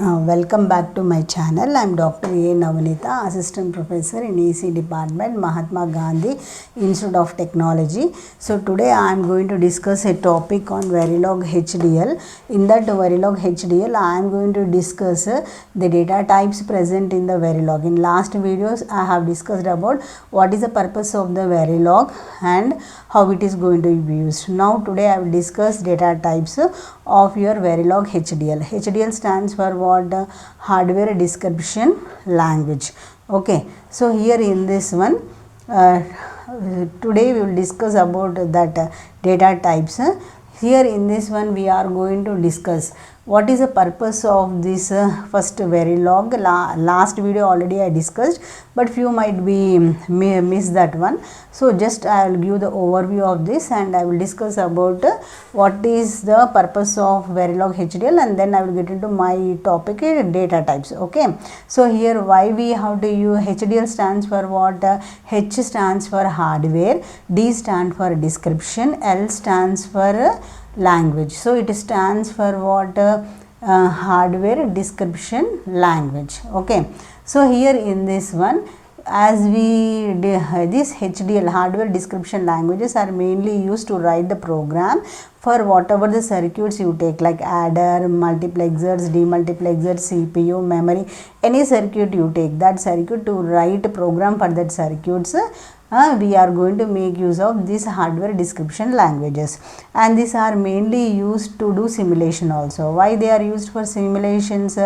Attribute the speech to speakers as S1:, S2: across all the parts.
S1: Welcome back to my channel. I am Dr. A. Navanita, Assistant Professor in EC Department, Mahatma Gandhi Institute of Technology. So today I am going to discuss a topic on Verilog HDL. In that Verilog HDL, I am going to discuss the data types present in the Verilog. In last videos, I have discussed about what is the purpose of the Verilog and how it is going to be used. Now today I will discuss data types of your Verilog HDL. HDL stands for what? Hardware description language. Okay, so here in this one today we will discuss about that data types. Here in this one we are going to discuss what is the purpose of this first Verilog. Last video already I discussed, but few might be miss that one. So just I will give the overview of this and I will discuss about what is the purpose of Verilog HDL, and then I will get into my topic data types. Okay, so here why we have to use HDL stands for what? H stands for hardware, D stands for description, L stands for language. So it stands for what? Hardware description language. Okay, so here in this one, as we this HDL hardware description languages are mainly used to write the program for whatever the circuits you take, like adder, multiplexers, demultiplexers, CPU, memory, any circuit you take, that circuit to write a program for that circuits. We are going to make use of these hardware description languages, and these are mainly used to do simulation also. Why they are used for simulations?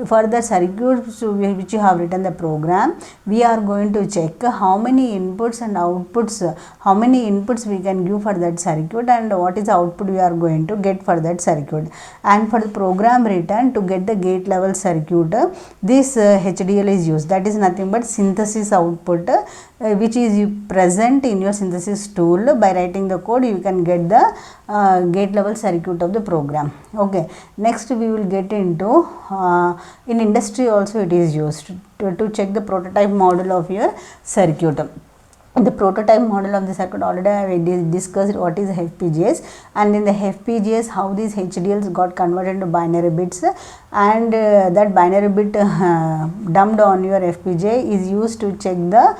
S1: For the circuits which you have written the program, we are going to check how many inputs and outputs, how many inputs we can give for that circuit and what is the output we are going to get for that circuit. And for the program written to get the gate level circuit, this HDL is used. That is nothing but synthesis output, which is present in your synthesis tool. By writing the code, you can get the gate level circuit of the program. Okay, next we will get into in industry also it is used to check the prototype model of your circuit. The prototype model of the circuit already I have discussed what is FPGAs, and in the FPGAs how these HDLs got converted into binary bits, and that binary bit dumped on your FPGA is used to check the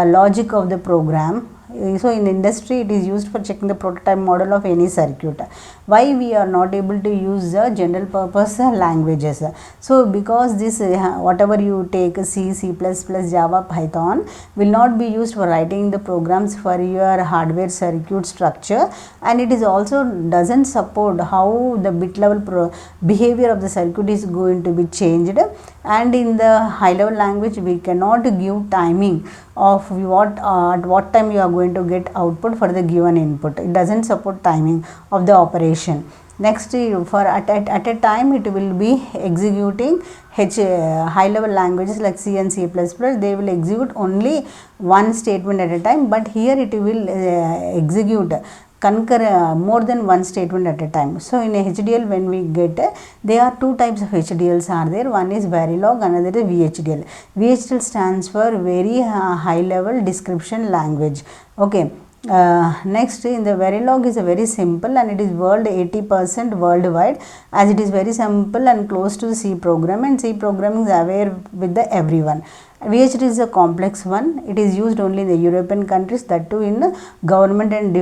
S1: logic of the program. So in industry it is used for checking the prototype model of any circuit. Why we are not able to use the general purpose languages? So because this whatever you take C, C++, Java, Python will not be used for writing the programs for your hardware circuit structure, and it is also doesn't support how the bit level behavior of the circuit is going to be changed. And in the high level language we cannot give timing of what at what time you are going to get output for the given input. It doesn't support timing of the operation. Next, for at a time it will be executing high level languages like C and C++, they will execute only one statement at a time, but here it will execute more than one statement at a time. So in a HDL when we get, there are two types of HDLs are there. One is Verilog, another is VHDL. VHDL stands for very high level description language. Okay. Next, in the Verilog is a very simple and it is 80% worldwide, as it is very simple and close to C program, and C programming is aware with the everyone. VHDL is a complex one. It is used only in the European countries, that too in government and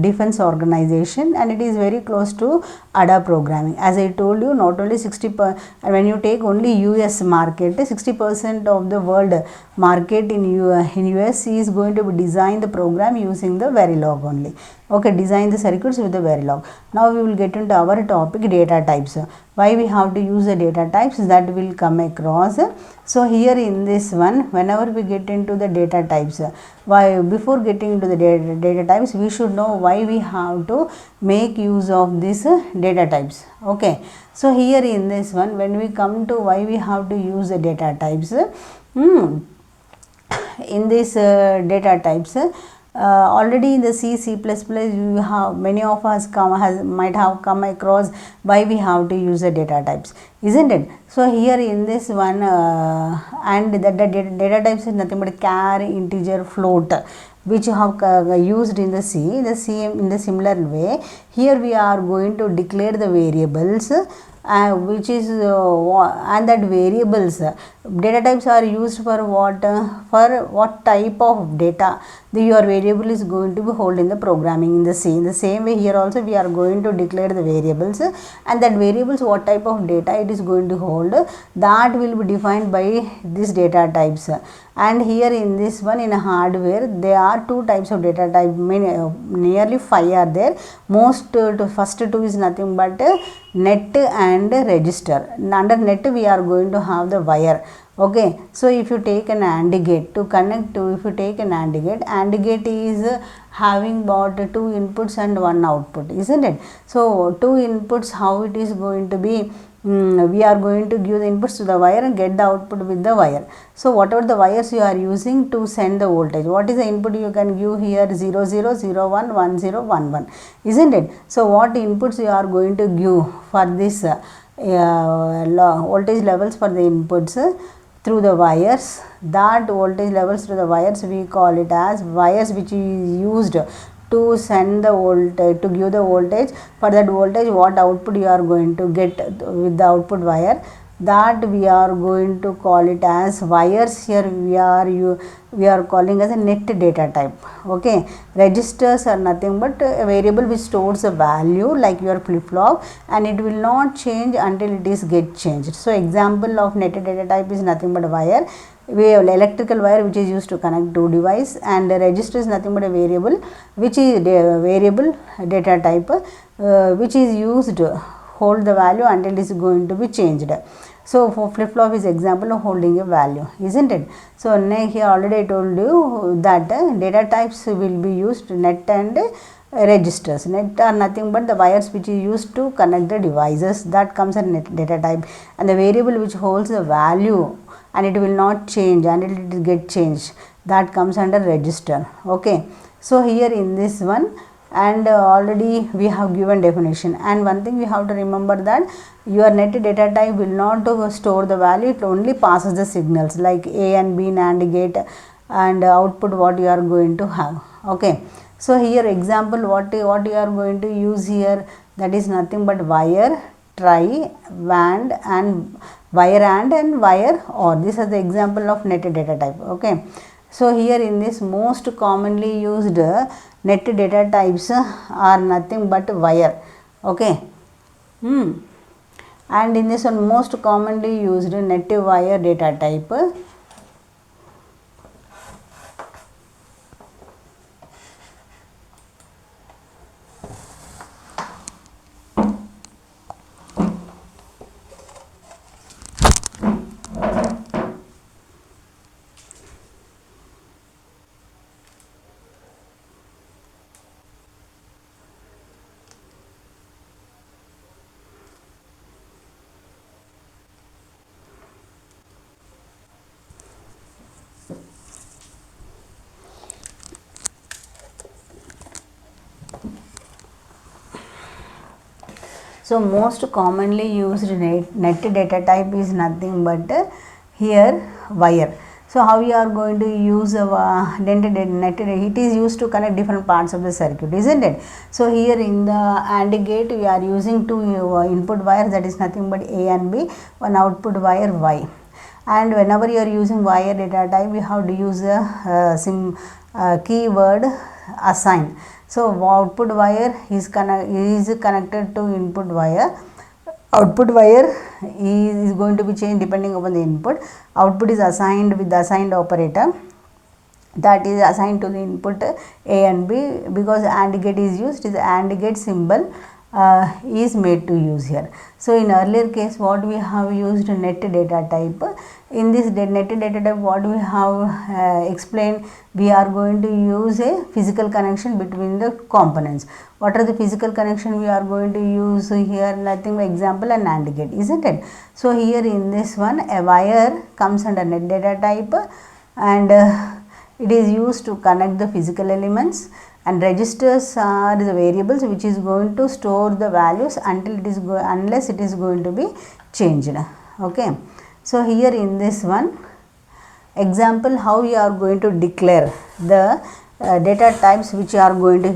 S1: defense organization, and it is very close to ADA programming. As I told you, not only 60%, when you take only US market, 60% of the world market in US is going to be design the program using the Verilog only. Okay, design the circuits with the Verilog. Now we will get into our topic data types. Why we have to use the data types, that will come across. So here in this one, whenever we get into the data types, why before getting into the data types, we should know why we have to make use of these data types. Okay, so here in this one, when we come to why we have to use the data types, in this data types, already in the C, C++, you have many of us might have come across why we have to use the data types, isn't it? So here in this one, and the data types is nothing but char, integer, float, which you have used in the C. In the similar way, here we are going to declare the variables which is and that variables, data types are used for what type of data your variable is going to be hold in the programming. In the same way here also we are going to declare the variables, and that variables what type of data it is going to hold, that will be defined by these data types. And here in this one, in hardware there are two types of data type, nearly 5 are there. First two is nothing but net and register. Under net we are going to have the wire. Okay, so if you take an AND gate to connect to, if you take an AND gate is having about 2 inputs and 1 output, isn't it? So 2 inputs, how it is going to be, we are going to give the inputs to the wire and get the output with the wire. So whatever the wires you are using to send the voltage, what is the input you can give here? 0 0 0 1 1 0 1 1, isn't it? So what inputs you are going to give for this voltage levels for the inputs through the wires, that voltage levels through the wires we call it as wires, which is used to send the voltage, to give the voltage. For that voltage what output you are going to get with the output wire, that we are going to call it as wires. Here we are calling as a net data type. Okay, registers are nothing but a variable which stores a value like your flip-flop, and it will not change until it is get changed. So example of net data type is nothing but a wire. We have electrical wire which is used to connect to device, and the register is nothing but a variable which is variable data type, which is used to hold the value until it is going to be changed. So for flip-flop is example of holding a value, isn't it? So here already I told you that data types will be used, net and registers. Net are nothing but the wires which is used to connect the devices, that comes as net data type, and the variable which holds the value and it will not change until it get changed, that comes under register. Okay, so here in this one, and already we have given definition. And one thing we have to remember, that your net data type will not store the value, it only passes the signals like A and B NAND gate, and output what you are going to have. Okay, so here example what you are going to use here, that is nothing but wire, try, WAND, and wire and wire OR. These are the example of net data type. Okay, so here in this most commonly used net data types are nothing but wire. Okay, and in this one most commonly used net wire data type. So most commonly used net data type is nothing but here wire. So how we are going to use net, it is used to connect different parts of the circuit, isn't it? So here in the AND gate we are using two input wires, that is nothing but A and B, one output wire Y. And whenever you are using wire data type, you have to use a keyword assign. So output wire is connected to input wire. Output wire is going to be changed depending upon the input. Output is assigned with the assigned operator, that is assigned to the input A and B, because AND gate is used, is AND gate symbol is made to use here. So in earlier case what we have used net data type. In this net data type what we have explained, we are going to use a physical connection between the components. What are the physical connection we are going to use here? Nothing but example an AND gate, isn't it? So here in this one a wire comes under net data type, and it is used to connect the physical elements, and registers are the variables which is going to store the values until it is unless it is going to be changed. Okay, so here in this one example how you are going to declare the data types which you are going to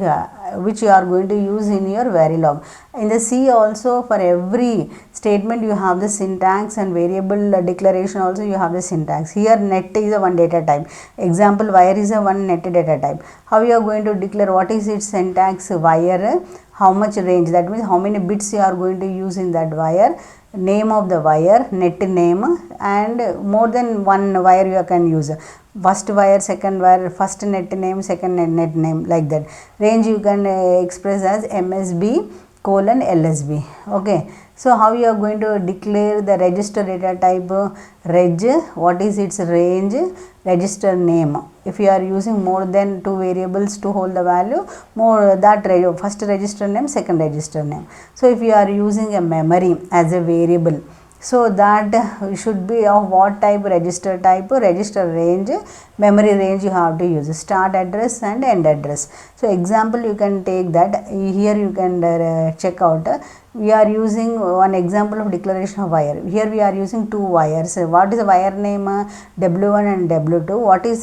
S1: which you are going to use in your Verilog. In the C also, for every statement you have the syntax, and variable declaration also you have the syntax. Here net is a one data type. Example, wire is a one net data type. How you are going to declare, what is its syntax? Wire, how much range, that means how many bits you are going to use in that wire, name of the wire, net name, and more than one wire you can use. First wire, second wire, first net name, second net name, like that. Range you can express as MSB colon LSB. Okay. So how you are going to declare the register data type? Reg, what is its range? Register name. If you are using more than two variables to hold the value, more that first register name, second register name. So if you are using a memory as a variable, so that should be of what type? Register type, register range, memory range you have to use, start address and end address. So example you can take that. Here you can check out. We are using one example of declaration of wire. Here we are using two wires. What is the wire name? W1 and W2. What is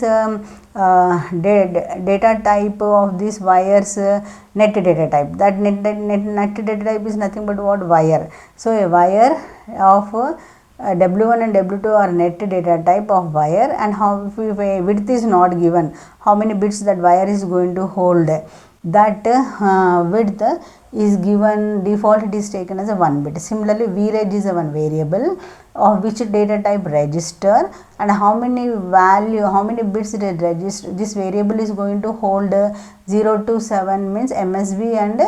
S1: data type of these wires? Net data type. That net data type is nothing but what? Wire. So a wire of W1 and W2 are net data type of wire, and how if width is not given, how many bits that wire is going to hold. That width is given, default it is taken as a 1 bit. Similarly, vreg is a one variable of which data type? Register, and how many bits it register, this variable is going to hold. 0 to 7 means MSB and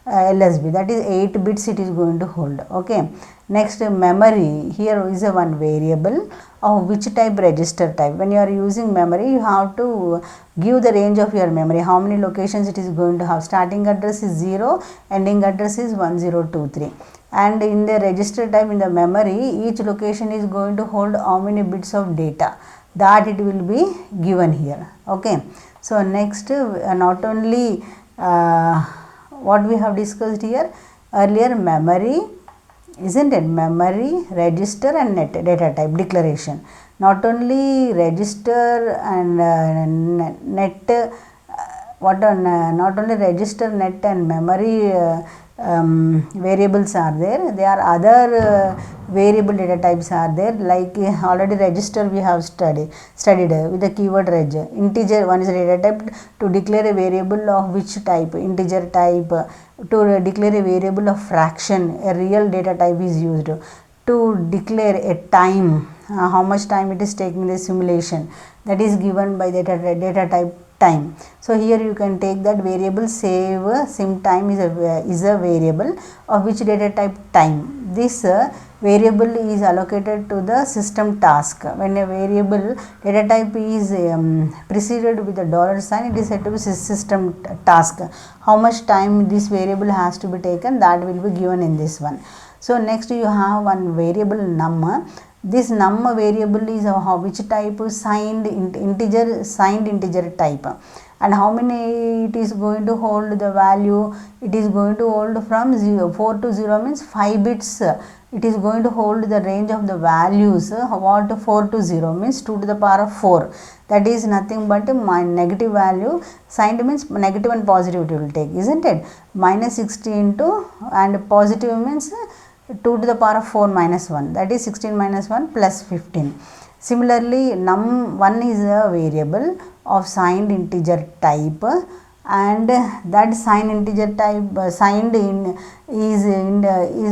S1: LSB, that is 8 bits it is going to hold. Okay. Next, memory. Here is a one variable of which type? Register type. When you are using memory, you have to give the range of your memory, how many locations it is going to have. Starting address is 0, ending address is 1023. And in the register type, in the memory, each location is going to hold how many bits of data, that it will be given here. Okay. So next, not only what we have discussed here earlier, memory, isn't it? Memory, register and net data type declaration. Not only register and net, not only register, net and memory variables are there. There are other variable data types are there, like already register we have studied with the keyword reg. Integer, one is a data type to declare a variable of which type? Integer type. To declare a variable of fraction, a real data type is used. To declare a time, how much time it is taking the simulation, that is given by data type time. So here you can take that variable save sim time is a variable of which data type? Time. This variable is allocated to the system task. When a variable data type is preceded with a $sign, it is said to be system task. How much time this variable has to be taken, that will be given in this one. So next you have one variable num. This num variable is of which type? Signed integer type. And how many it is going to hold the value? It is going to hold from 4 to 0 means 5 bits. It is going to hold the range of the values. What? 4 to 0 means 2 to the power of 4. That is nothing but my negative value. Signed means negative and positive it will take, isn't it? Minus 16 to, and positive means 2 to the power of 4 minus 1, that is 16 minus 1 plus 15. Similarly, num1 is a variable of signed integer type, and that signed integer type is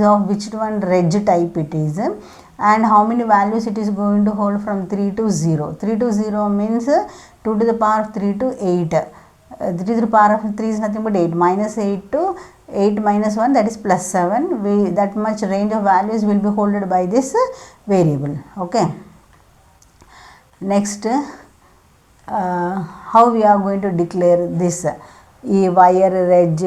S1: of which one? Reg type it is. And how many values it is going to hold? From 3 to 0. 3 to 0 means 2 to the power of 3 to 8. 3 to the power of 3 is nothing but 8. Minus 8 to 8 minus 1, that is plus 7. That much range of values will be held by this variable. Okay. Next, how we are going to declare this? Wire reg,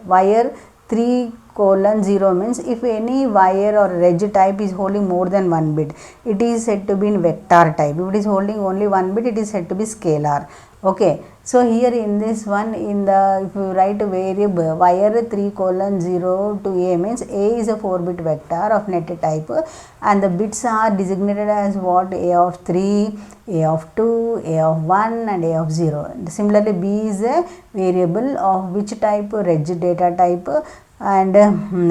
S1: wire 3:0 means if any wire or reg type is holding more than 1 bit, it is said to be in vector type. If it is holding only 1 bit, it is said to be scalar. Okay, so here in this one, in the if you write a variable wire 3 colon 0 to a means a is a 4-bit vector of net type, and the bits are designated as what? A of 3, a of 2, a of 1 and a of 0. Similarly, b is a variable of which type? Reg data type and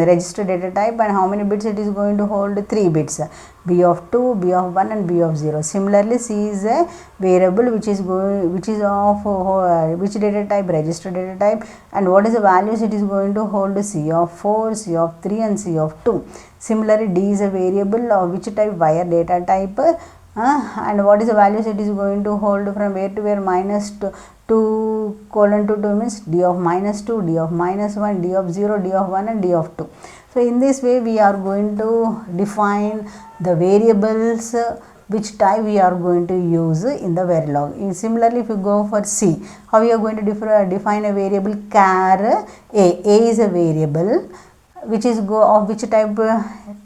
S1: register data type, and how many bits it is going to hold? 3 bits, b of 2, b of 1 and b of 0. Similarly, c is a variable which is of which data type? Register data type, and what is the values it is going to hold? C of 4, c of 3 and c of 2. Similarly, d is a variable of which type? Wire data type, and what is the values it is going to hold from where to where? Minus 2 colon 2 means d of minus 2, d of minus 1, d of 0, d of 1 and d of 2. So in this way we are going to define the variables which type we are going to use in the Verilog. Similarly, if you go for C, how we are going to define a variable? Char A. A is a variable which is of which type?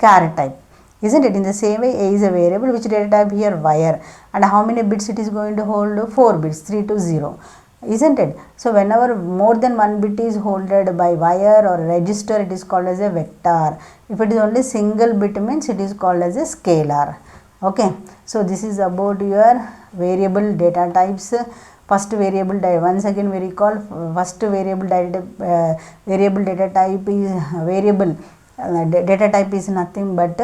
S1: Char type. Isn't it? In the same way, A is a variable which data type here? Wire, and how many bits it is going to hold? 4 bits, 3 to 0. Isn't it? So whenever more than one bit is holded by wire or register, it is called as a vector. If it is only single bit means it is called as a scalar. Okay, so this is about your variable data types. First variable once again we recall, first variable data type is variable data type is nothing but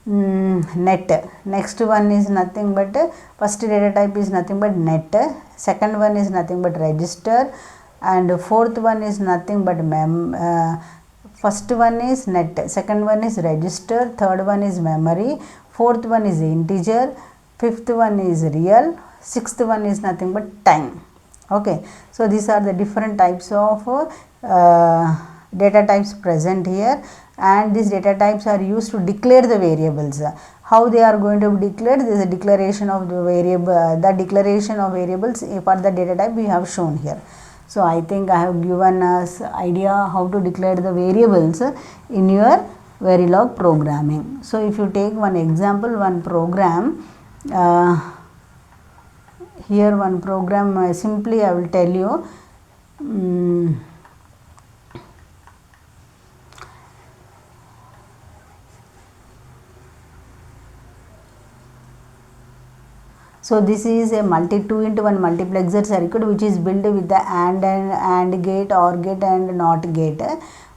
S1: net. Next one is nothing but first data type is nothing but net. Second one is nothing but register, and fourth one is nothing but first one is net, second one is register, third one is memory, fourth one is integer, fifth one is real, sixth one is nothing but time. Okay, so these are the different types of data types present here, and these data types are used to declare the variables. How they are going to be declared? There is a declaration of the variable, the declaration of variables for the data type we have shown here. So I think I have given us idea how to declare the variables in your Verilog programming. So if you take one example, one program, here one program, simply I will tell you. So this is a 2-into-1 multiplexer circuit which is built with the AND gate, OR gate and NOT gate.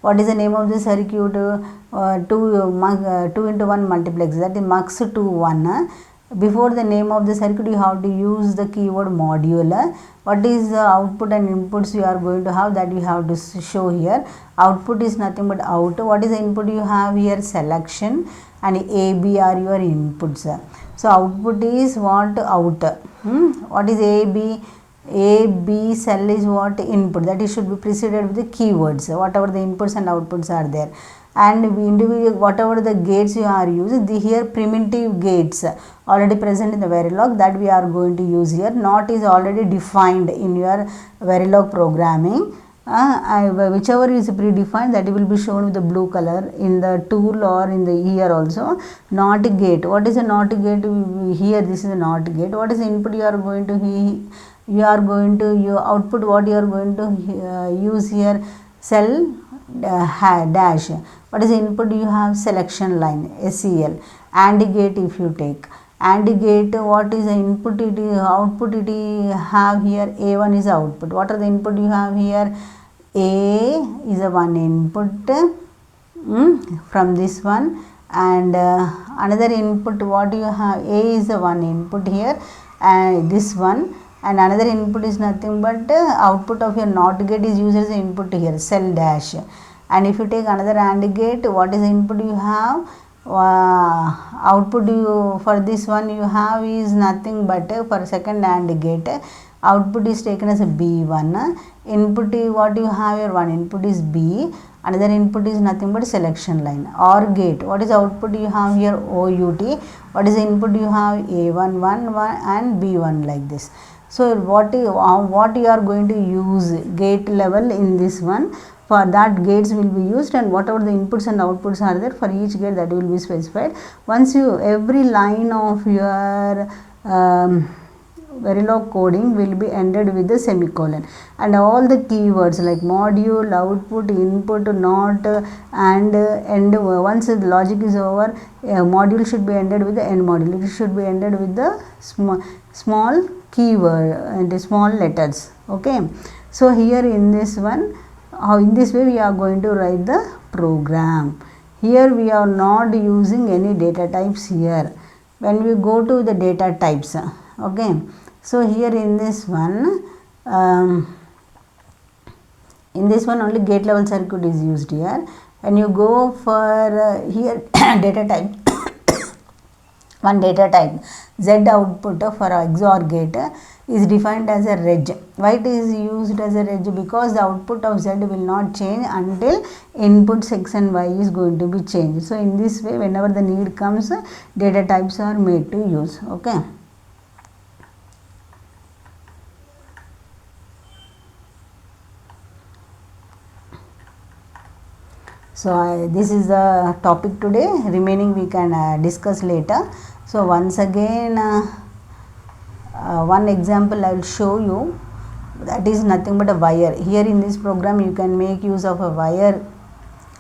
S1: What is the name of the circuit? 2-into-1 multiplexer, that is mux 2-1. Before the name of the circuit you have to use the keyword module. What is the output and inputs you are going to have, that you have to show here. Output is nothing but out. What is the input you have here? Selection, and A, B are your inputs. So output is what? Out. What is A, B? A, B cell is what? Input. That is should be preceded with the keywords, whatever the inputs and outputs are there. And individual whatever the gates you are using, here primitive gates already present in the Verilog, that we are going to use here. NOT is already defined in your Verilog programming. Whichever is predefined, that will be shown with the blue color in the tool or in the here also. NOT gate. What is a NOT gate? Here this is a NOT gate. What is the input you are going to your output, what you are going to use here? Cell dash. What is the input you have? Selection line, SEL. AND gate if you take. AND gate, what is the input? It is output it have here. A1 is output. What are the input you have here? A is a one input from this one, and another input what you have? A is the one input here, and this one, and another input is nothing but output of your NOT gate is used as the input here, cell dash. And if you take another AND gate, what is the input you have? Output you for this one you have is nothing but for second AND gate, output is taken as a B1. Input what you have here? One input is B, another input is nothing but selection line. OR gate, what is the output you have here? OUT. What is the input you have? A1 1 and B1 like this. So what you are going to use gate level in this one, for that gates will be used, and whatever the inputs and outputs are there for each gate, that will be specified. Once you every line of your Verilog coding will be ended with the semicolon, and all the keywords like module, output, input, not, and end. Once the logic is over, module should be ended with the end module. It should be ended with the small keyword and small letters. Okay, so here in this one, how in this way we are going to write the program. Here we are not using any data types here. When we go to the data types, okay, so here in this one, only gate level circuit is used here. When you go for here data type, one data type Z output for XOR gate is defined as a reg. Why it is used as a reg? Because the output of Z will not change until inputs X and Y is going to be changed. So in this way, whenever the need comes, data types are made to use. Okay. So this is the topic today. Remaining we can discuss later. So once again, one example I will show you. That is nothing but a wire. Here in this program you can make use of a wire,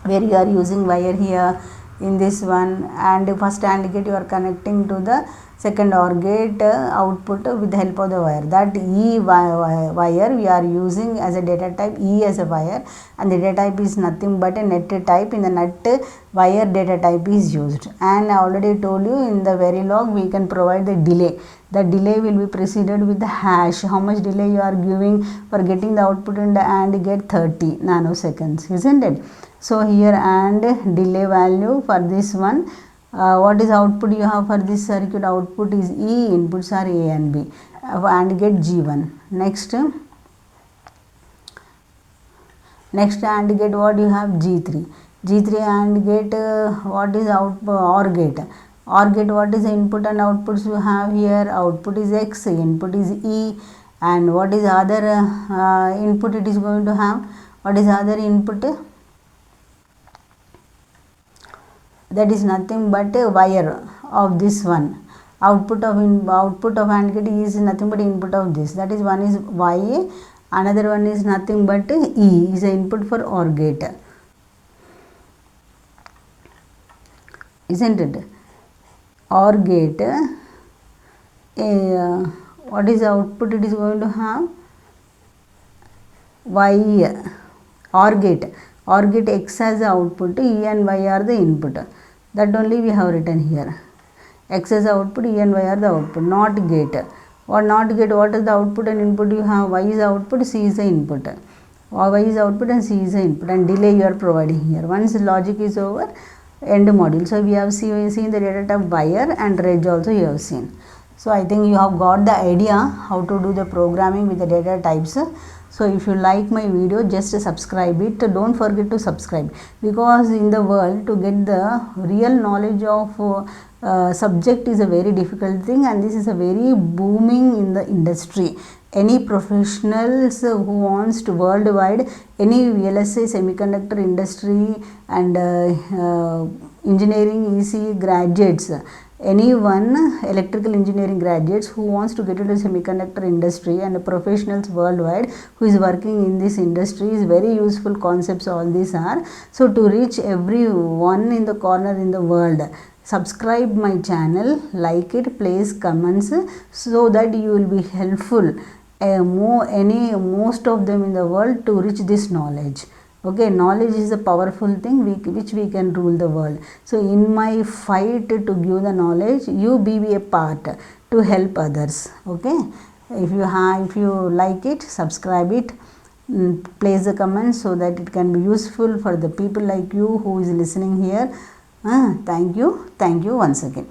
S1: where you are using wire here in this one, and first AND gate you are connecting to the second OR gate output with the help of the wire. That E wire we are using as a data type, E as a wire, and the data type is nothing but a net type. In the net wire data type is used, and I already told you in the Verilog we can provide the delay. The delay will be preceded with the hash. How much delay you are giving for getting the output in the AND gate? 30 nanoseconds, isn't it? So here AND delay value for this one. What is output you have for this circuit? Output is E, inputs are A and B. AND gate G1. Next AND gate what you have? G3. G3 AND gate what is output? OR gate. OR gate what is the input and outputs you have here? Output is X, input is E, and what is other input it is going to have? What is other input? That is nothing but a wire of this one. Output of AND gate is nothing but input of this. That is one is Y, another one is nothing but E is the input for OR gate, isn't it? OR gate, what is the output it is going to have? Y. OR gate X as the output, E and Y are the input. That only we have written here. X as the output, E and Y are the output. Not gate. What not gate? What is the output and input you have? Y is the output, C is the input. Y is the output and C is the input, and delay you are providing here. Once logic is over, end module. So we have seen the data type wire and reg also you have seen. So I think you have got the idea how to do the programming with the data types. So if you like my video, just subscribe it. Don't forget to subscribe, because in the world to get the real knowledge of subject is a very difficult thing, and this is a very booming in the industry. Any professionals who wants to worldwide, any VLSI semiconductor industry and engineering EC graduates, anyone electrical engineering graduates who wants to get into semiconductor industry, and professionals worldwide who is working in this industry, is very useful concepts all these are. So to reach everyone in the corner in the world, subscribe my channel, like it, place comments, so that you will be helpful most of them in the world to reach this knowledge. Okay, knowledge is a powerful thing which we can rule the world. So in my fight to give the knowledge, you be a part to help others. Okay, if you like it, subscribe it, place the comments so that it can be useful for the people like you who is listening here. Thank you once again.